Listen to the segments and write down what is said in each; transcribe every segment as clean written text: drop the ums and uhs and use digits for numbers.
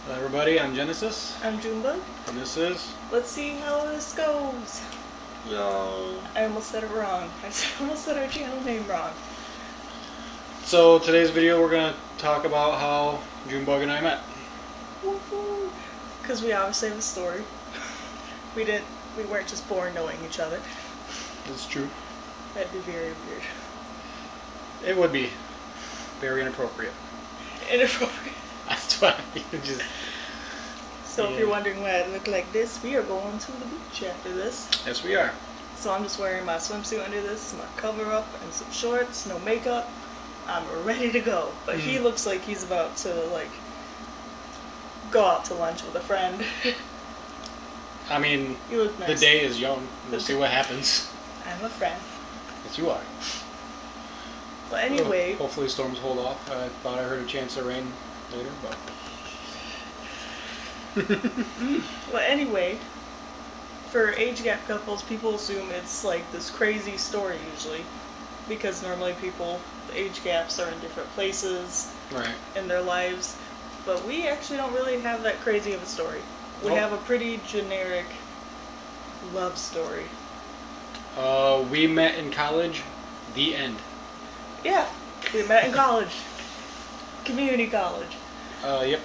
Hello everybody, I'm Genesis, I'm Junebug. and this is... Let's see how this goes. Yo! I almost said it wrong. Almost said our channel name wrong. So today's video we're going to talk about how Junebug and I met. Woohoo! Because we obviously have a story. We weren't just born knowing each other. It's true. That'd be very weird. It would be very inappropriate. Inappropriate. That's why you just... So if you're wondering why I look like this, we are going to the beach after this. Yes, we are. So I'm just wearing my swimsuit under this, my cover up, and some shorts, no makeup. I'm ready to go. But he looks like he's about to, go out to lunch with a friend. I mean, You look nice. the day is young. We'll see what happens. I'm a friend. Yes, you are. But anyway... Hopefully storms hold off. I thought I heard a chance of rain later, but... Well, anyway, for age gap couples, people assume it's like this crazy story usually, because normally people, the age gaps are in different places Right. in their lives, but we actually don't really have that crazy of a story. We Nope. have a pretty generic love story. We met in college. The end. Yeah, we met in college. Community college. Yep.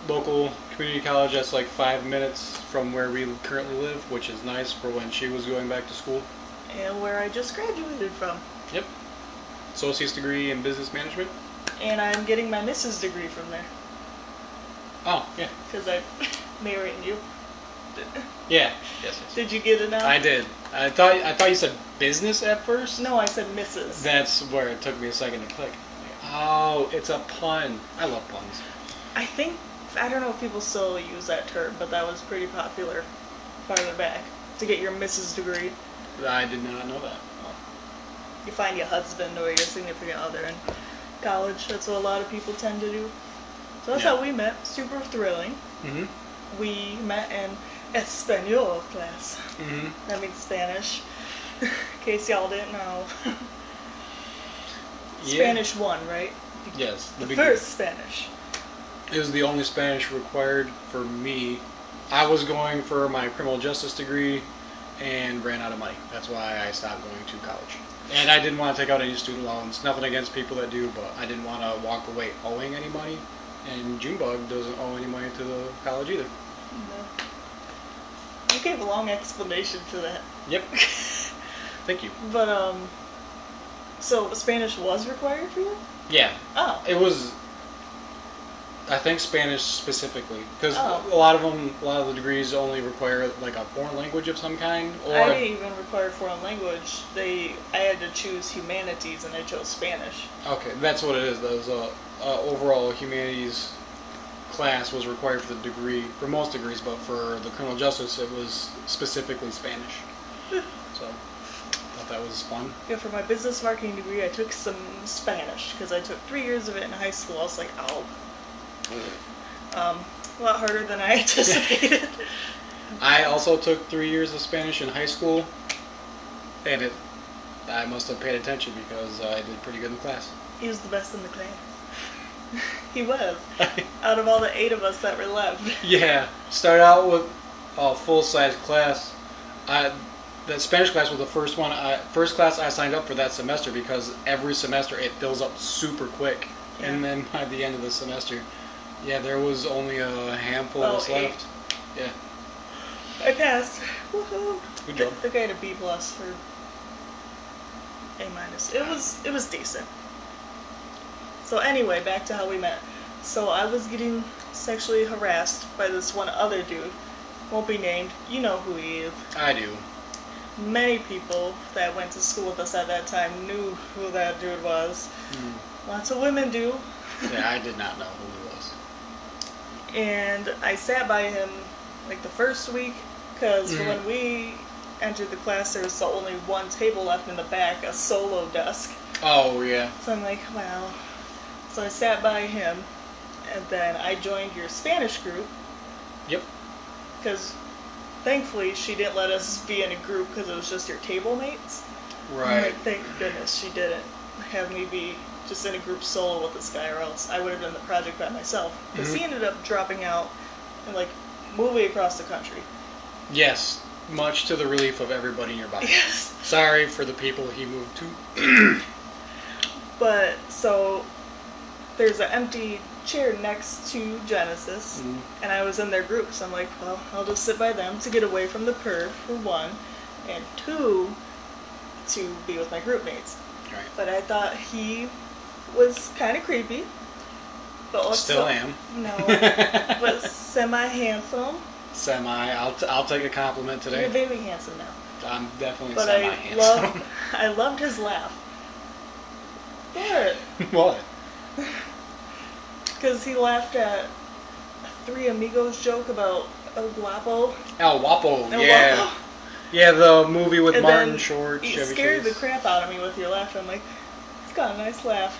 Local community college. That's like 5 minutes from where we currently live, which is nice for when she was going back to school. And where I just graduated from. Yep. Associate's degree in business management. And I'm getting my Mrs. degree from there. Oh, yeah. Because I'm marrying you. Yeah. Yes. Did you get it now? I did. I thought you said business at first. No, I said Mrs. That's where it took me a second to click. Oh, it's a pun. I love puns. I don't know if people still use that term, but that was pretty popular farther back. To get your Mrs. degree, I did not know that. you find your husband or your significant other in college. That's what a lot of people tend to do. So that's Yeah. how we met. Super thrilling. Mm-hmm. We met in Espanol class. Mm-hmm. That means Spanish. In case y'all didn't know. Spanish 1, right? Yes. The first Spanish. It was the only Spanish required for me. I was going for my criminal justice degree and ran out of money. That's why I stopped going to college. And I didn't want to take out any student loans. Nothing against people that do, but I didn't want to walk away owing any money. And Junebug doesn't owe any money to the college either. No. You gave a long explanation to that. Yep. Thank you. But, so Spanish was required for you? Yeah. Oh. It was... I think Spanish specifically, because Oh. a lot of the degrees only require like a foreign language of some kind, or I didn't even require foreign language. I had to choose humanities, and I chose Spanish. okay, that's what it is. Those overall humanities class was required for the degree for most degrees, but for the criminal justice, it was specifically Spanish. So, thought that was fun. Yeah, for my business marketing degree, I took some Spanish because I took 3 years of it in high school. I was like, oh. A lot harder than I anticipated. I also took 3 years of Spanish in high school, and I must have paid attention because I did pretty good in class. He was the best in the class. He was. Out of all the 8 of us that were left. Yeah, start out with a full-size class. That Spanish class was the first class I signed up for that semester because every semester it fills up super quick, Yeah. and then by the end of the semester, yeah, there was only a handful of us 8. left. Yeah, I passed. Woohoo! good job. I think I had a B+ or A-. It was decent. So anyway, back to how we met. So I was getting sexually harassed by this one other dude. Won't be named. You know who he is. I do. Many people that went to school with us at that time knew who that dude was. Lots of women do. Yeah, I did not know who he was. And I sat by him like the first week because when we entered the class there was only one table left in the back, a solo desk. Oh, yeah. So I'm like, wow. So I sat by him and then I joined your Spanish group Yep. because thankfully she didn't let us be in a group because it was just your table mates. I'm Right. like, thank goodness she didn't have me be just in a group solo with this guy, or else I would have done the project by myself. Because he ended up dropping out and like moving across the country. Yes, much to the relief of everybody nearby. Yes. Sorry for the people he moved to. But so there's an empty chair next to Genesis, and I was in their group, so I'm like, well, I'll just sit by them to get away from the perv, for one, and two, to be with my group mates. Right. But I thought he was kind of creepy, but also Still am. no, but semi-handsome. Semi. I'll take a compliment today. You're very handsome now. I'm definitely But semi-handsome. I loved his laugh. What? What? Because he laughed at Three Amigos joke about El Guapo. El Guapo, El yeah. Guapo. Yeah, the movie with And Martin then Short, You Chevy scared Chase. the crap out of me with your laugh. I'm like, he's got a nice laugh.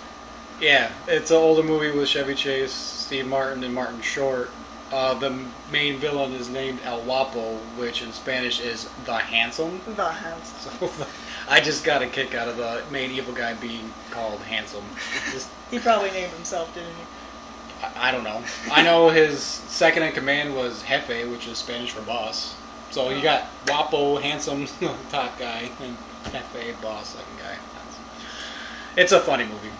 Yeah, it's an older movie with Chevy Chase, Steve Martin, and Martin Short. The main villain is named El Guapo, which in Spanish is the handsome. The handsome. So I just got a kick out of the main evil guy being called handsome. Just, He probably named himself, didn't he? I don't know. I know his second in command was Jefe, which is Spanish for boss. So you got Guapo, handsome, top guy, and Jefe, boss, second guy. It's a funny movie.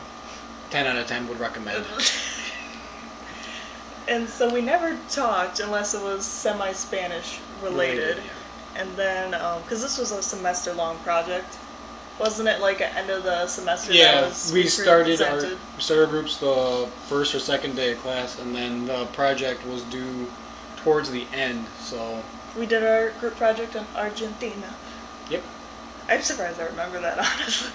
10 out of 10 would recommend. And so we never talked unless it was semi-Spanish related. Yeah. And then, because this was a semester-long project, wasn't it like at end of the semester? Yeah, that was we started presented? our groups the first or second day of class, and then the project was due towards the end. So We did our group project in Argentina. yep, I'm surprised I remember that, honestly.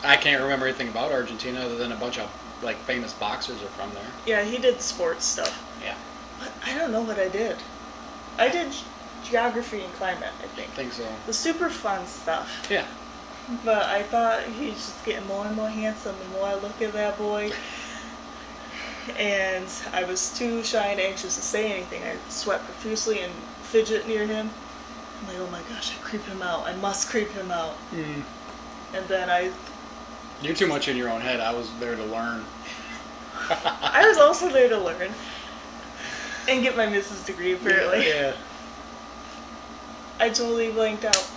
I can't remember anything about Argentina other than a bunch of like famous boxers are from there. Yeah, he did sports stuff. Yeah, But I don't know what I did. I did geography and climate, I think. I think so. The super fun stuff. Yeah, But I thought he's just getting more and more handsome the more I look at that boy. And I was too shy and anxious to say anything. I sweat profusely and fidget near him. I'm like, oh my gosh, I creep him out. I must creep him out. And then you're too much in your own head. I was there to learn. I was also there to learn. And get my Mrs. degree, apparently. Yeah. I totally blanked out.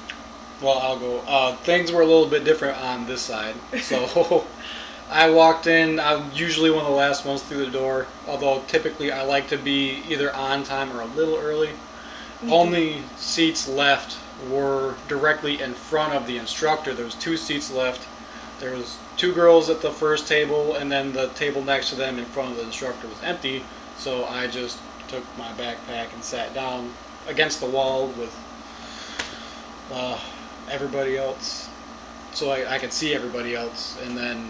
Well, I'll go. Things were a little bit different on this side. So I walked in. I'm usually one of the last ones through the door. Although typically I like to be either on time or a little early. Only seats left were directly in front of the instructor. There was 2 seats left. There was 2 girls at the first table, and then the table next to them in front of the instructor was empty. So I just took my backpack and sat down against the wall with everybody else, so I could see everybody else. And then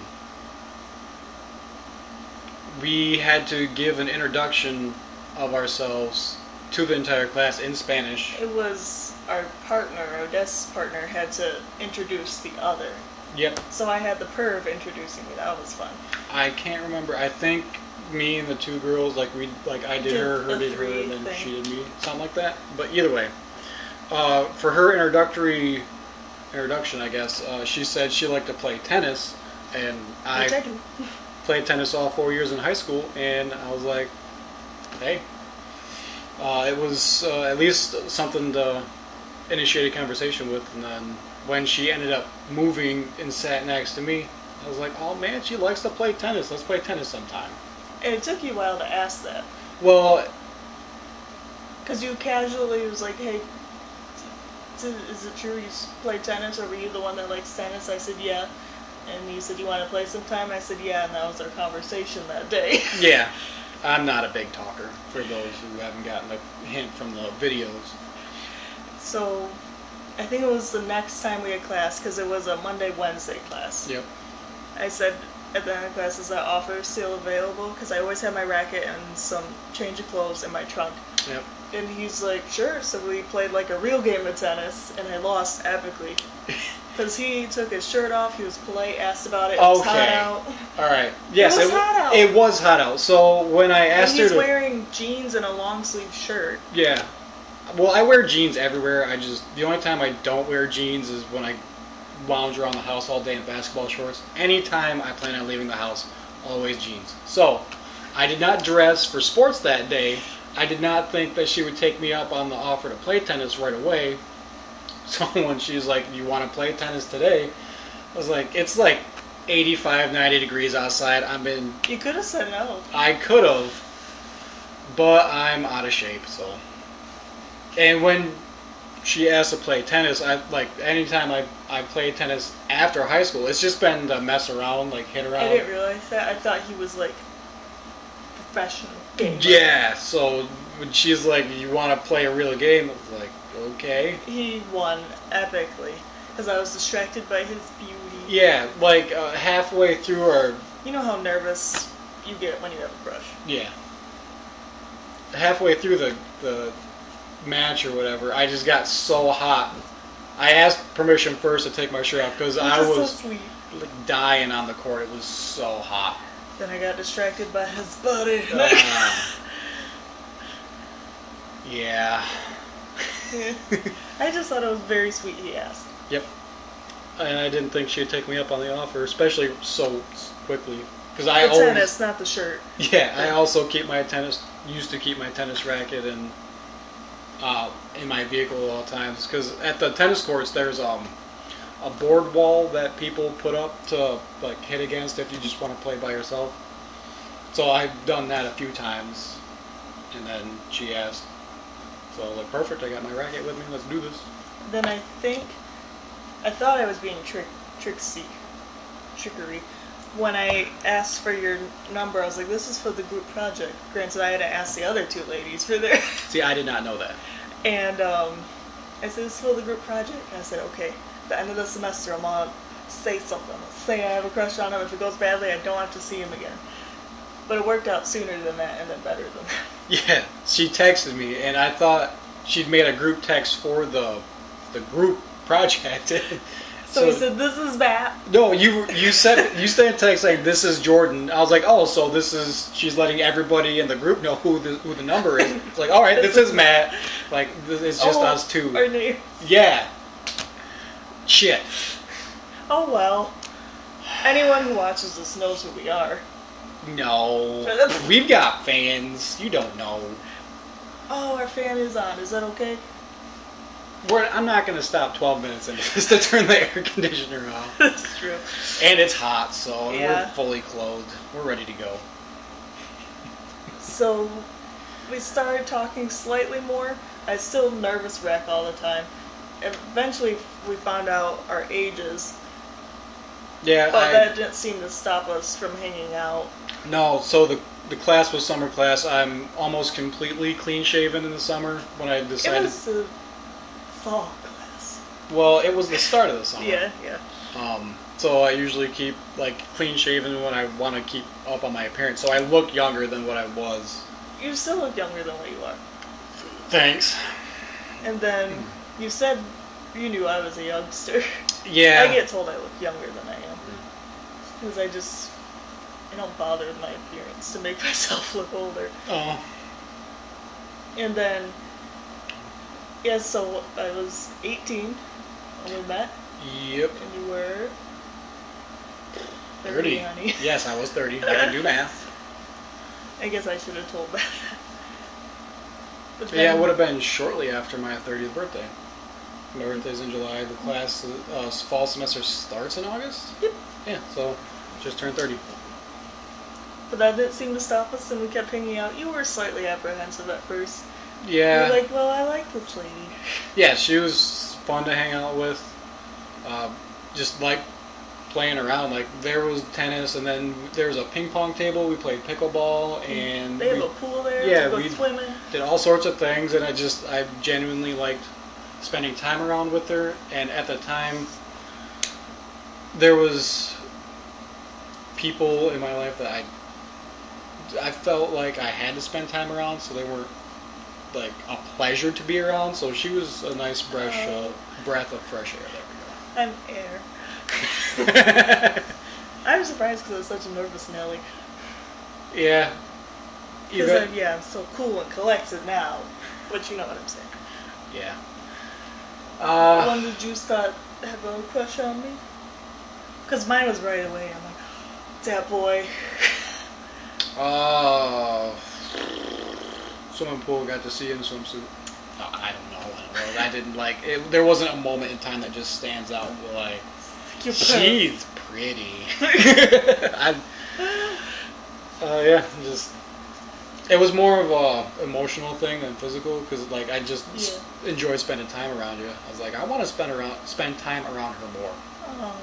we had to give an introduction of ourselves to the entire class in Spanish. It was our partner, our desk partner, had to introduce the other. Yep. So I had the perv introducing me. That was fun. I can't remember. I think me and the 2 girls, I did her, her the did her, three and then thing. she did me, something like that. But either way, for her introduction, I guess, she said she liked to play tennis, and Which I do. played tennis all 4 years in high school, and I was like, hey. It was at least something to initiate a conversation with, and then when she ended up moving and sat next to me, I was like, oh man, she likes to play tennis. Let's play tennis sometime. And it took you a while to ask that. Well, Because you casually was like, hey, is it true you play tennis, or were you the one that likes tennis? I said, yeah. And you said, you want to play sometime? I said, yeah, and that was our conversation that day. yeah, I'm not a big talker, for those who haven't gotten a hint from the videos. So, I think it was the next time we had class, because it was a Monday-Wednesday class. Yep. I said at the end of class, is that offer still available? Because I always have my racket and some change of clothes in my trunk. Yep. And he's like, sure. So we played like a real game of tennis, and I lost epically. Because he took his shirt off, he was polite, asked about it, it was hot Okay. out. All right. Yes, was hot out. It was hot out. So when I And asked her he's to, wearing jeans and a long sleeve shirt. yeah. Well, I wear jeans everywhere. The only time I don't wear jeans is when I lounge around the house all day in basketball shorts. Anytime I plan on leaving the house, always jeans. So, I did not dress for sports that day. I did not think that she would take me up on the offer to play tennis right away. So when she's like, "You want to play tennis today?" I was like, "It's like 85, 90 degrees outside. You could have said no. I could have, but I'm out of shape, so. And when she asked to play tennis, anytime I played tennis after high school, it's just been to mess around, like hit around. I didn't realize that. I thought he was like professional gamer. Yeah, so when she's like, "You want to play a real game?" I was like, okay. He won epically because I was distracted by his beauty. Yeah, like halfway through our. You know how nervous you get when you have a crush. Yeah. Halfway through the match or whatever, I just got so hot. I asked permission first to take my shirt off because I was so sweet. like dying on the court. It was so hot. Then I got distracted by his body. Yeah. I just thought it was very sweet he asked. Yep. And I didn't think she'd take me up on the offer, especially so quickly. Because I the tennis, not the shirt. Yeah, I also used to keep my tennis racket in my vehicle at all times. Because at the tennis courts, there's a board wall that people put up to like hit against if you just want to play by yourself. So I've done that a few times, and then she asked. So I was like, perfect, I got my racket with me, let's do this. Then I thought I was being trickery. When I asked for your number, I was like, this is for the group project. Granted, I had to ask the other two ladies for their... See, I did not know that. And I said, this is for the group project. And I said, okay, the end of the semester, I'm going to say something. Say I have a crush on him. If it goes badly, I don't have to see him again. But it worked out sooner than that and then better than that. Yeah, she texted me, and I thought she'd made a group text for the group project. So he said, "This is Matt." No, you sent a text saying, "This is Jordan." I was like, "Oh, so she's letting everybody in the group know who the number is." It's like, "All right, this is Matt." Like, it's just us two. Our name. Yeah. Shit. Oh well. Anyone who watches this knows who we are. No, we've got fans. You don't know. Oh, our fan is on. Is that okay? I'm not going to stop 12 minutes into this to turn the air conditioner off. That's true. And it's hot, so yeah. We're fully clothed. We're ready to go. So, we started talking slightly more. I was still nervous wreck all the time. Eventually, we found out our ages. Yeah, but that didn't seem to stop us from hanging out. No, so the class was summer class. I'm almost completely clean shaven in the summer when I decided. It was the fall class. Well, it was the start of the summer. Yeah. So I usually keep like clean shaven when I want to keep up on my appearance. So I look younger than what I was. You still look younger than what you are. Thanks. And then you said you knew I was a youngster. Yeah. I get told I look younger than I am. Because I don't bother with my appearance to make myself look older. Oh. And then, so I was 18 when we met. Yep. And you were 30, honey. Yes, I was 30. I can do math. I guess I should have told that. Yeah, it would have been shortly after my 30th birthday. My birthday's in July. The class, fall semester starts in August? Yep. Yeah, so just turned 30. But that didn't seem to stop us, and we kept hanging out. You were slightly apprehensive at first. Yeah. You were like, well, I like this lady. Yeah, she was fun to hang out with. Just like playing around. Like, there was tennis, and then there was a ping pong table. We played pickleball, and they have a pool there. Yeah, to go we swimming. Did all sorts of things, and I genuinely liked spending time around with her. And at the time, there was people in my life that I felt like I had to spend time around, so they were like a pleasure to be around. So she was a nice breath of fresh air. I'm air. I'm surprised because I was such a nervous Nelly. Yeah. Because I'm so cool and collected now, but you know what I'm saying. Yeah. When did you start having a crush on me? Because mine was right away. I'm like, that boy. Swimming pool, got to see in swimsuit. I don't know when it was. I didn't like it. There wasn't a moment in time that just stands out. Like, You're she's pretty. Yeah, just it was more of a emotional thing than physical because like I just enjoy spending time around you. I was like, I want to spend time around her more. Oh.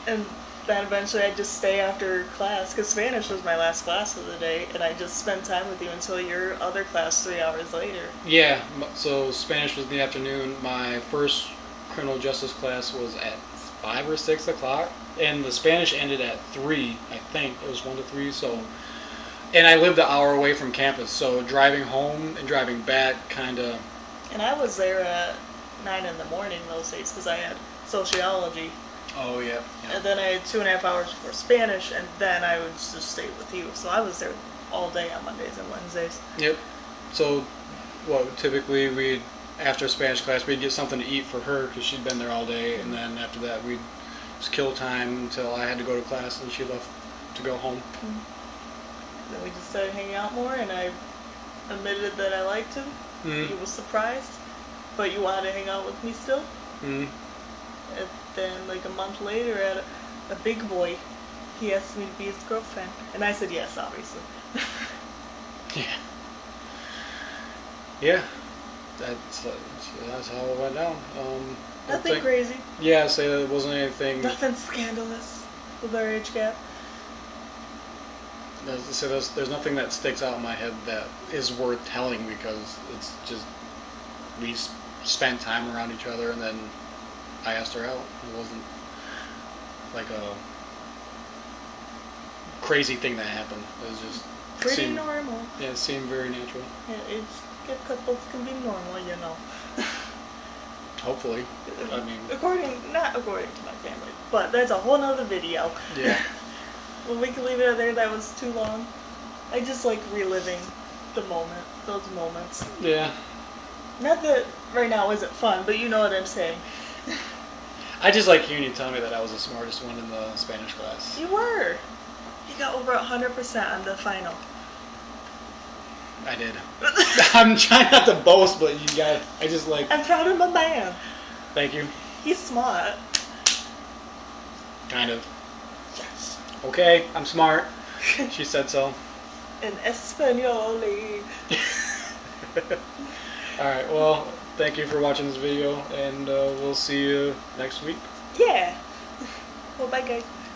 And then eventually I just stay after class because Spanish was my last class of the day, and I just spend time with you until your other class 3 hours later. Yeah, so Spanish was in the afternoon. My first criminal justice class was at 5 or 6 o'clock, and the Spanish ended at 3. I think it was 1 to 3. So, and I lived an hour away from campus, so driving home and driving back kind of. And I was there at 9 in the morning those days because I had sociology. Oh yeah. And then I had 2.5 hours for Spanish, and then I would just stay with you. So I was there all day on Mondays and Wednesdays. Yep. So, what typically we'd after Spanish class we'd get something to eat for her because she'd been there all day, and then after that we'd just kill time until I had to go to class and she left to go home. Then we just started hanging out more, and I admitted that I liked him. Mm-hmm. He was surprised, but you wanted to hang out with me still. Mm-hmm. And then, like a month later, at a big boy, he asked me to be his girlfriend, and I said yes, obviously. Yeah. Yeah. That's how it went down. Nothing crazy. Yeah, say that it wasn't anything. Nothing scandalous with our age gap. So there's nothing that sticks out in my head that is worth telling because it's just we spent time around each other and then I asked her out. It wasn't like a crazy thing that happened. It was just Pretty normal. Yeah, it seemed very natural. Yeah, age gap couples can be normal, you know. Hopefully. I mean, not according to my family, but that's a whole nother video. Yeah. Well, we can leave it there. That was too long. I just like reliving those moments. Yeah. Not that right now isn't fun, but you know what I'm saying. I just like hearing you tell me that I was the smartest one in the Spanish class. You were. You got over 100% on the final. I did. I'm trying not to boast, but I just like. I'm proud of my man. Thank you. He's smart. Kind of. Yes. Okay, I'm smart. She said so. In Espanol. Alright, well, thank you for watching this video, and we'll see you next week. Yeah. Well, bye guys.